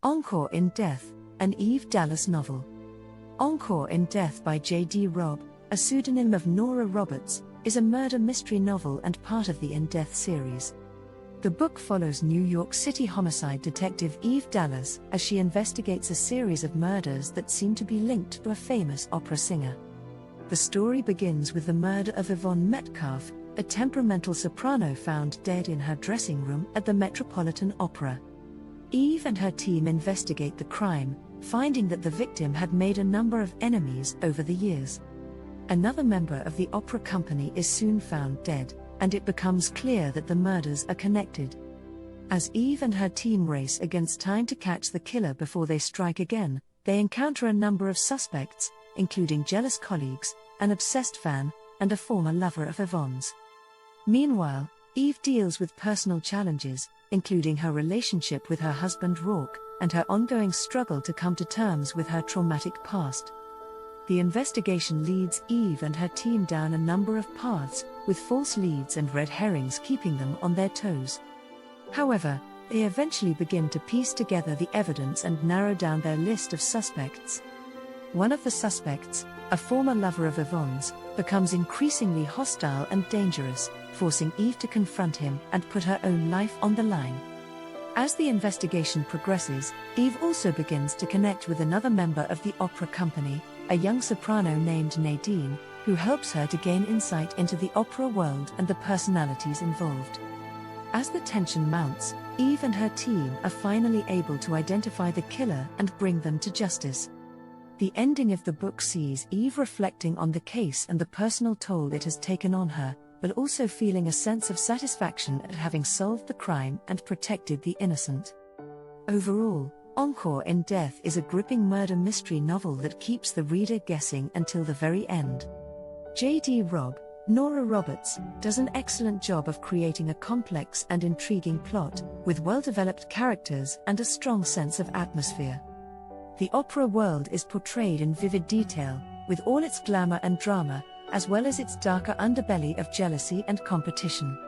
Encore in Death, an Eve Dallas novel. Encore in Death by J.D. Robb, a pseudonym of Nora Roberts, is a murder mystery novel and part of the In Death series. The book follows New York City homicide detective Eve Dallas as she investigates a series of murders that seem to be linked to a famous opera singer. The story begins with the murder of Yvonne Metcalf, a temperamental soprano found dead in her dressing room at the Metropolitan Opera. Eve and her team investigate the crime, finding that the victim had made a number of enemies over the years. Another member of the opera company is soon found dead, and it becomes clear that the murders are connected. As Eve and her team race against time to catch the killer before they strike again, they encounter a number of suspects, including jealous colleagues, an obsessed fan, and a former lover of Yvonne's. Meanwhile, Eve deals with personal challenges, including her relationship with her husband Robb, and her ongoing struggle to come to terms with her traumatic past. The investigation leads Eve and her team down a number of paths, with false leads and red herrings keeping them on their toes. However, they eventually begin to piece together the evidence and narrow down their list of suspects. One of the suspects, a former lover of Yvonne's, becomes increasingly hostile and dangerous, forcing Eve to confront him and put her own life on the line. As the investigation progresses, Eve also begins to connect with another member of the opera company, a young soprano named Nadine, who helps her to gain insight into the opera world and the personalities involved. As the tension mounts, Eve and her team are finally able to identify the killer and bring them to justice. The ending of the book sees Eve reflecting on the case and the personal toll it has taken on her, but also feeling a sense of satisfaction at having solved the crime and protected the innocent. Overall, Encore in Death is a gripping murder mystery novel that keeps the reader guessing until the very end. J.D. Robb, Nora Roberts, does an excellent job of creating a complex and intriguing plot, with well-developed characters and a strong sense of atmosphere. The opera world is portrayed in vivid detail, with all its glamour and drama, as well as its darker underbelly of jealousy and competition.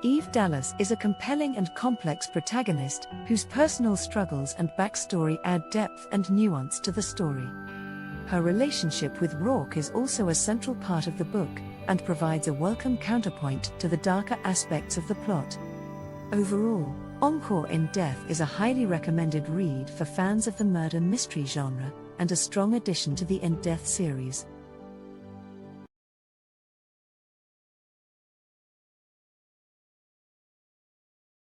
Eve Dallas is a compelling and complex protagonist, whose personal struggles and backstory add depth and nuance to the story. Her relationship with Robb is also a central part of the book, and provides a welcome counterpoint to the darker aspects of the plot. Overall, Encore in Death is a highly recommended read for fans of the murder mystery genre, and a strong addition to the In Death series.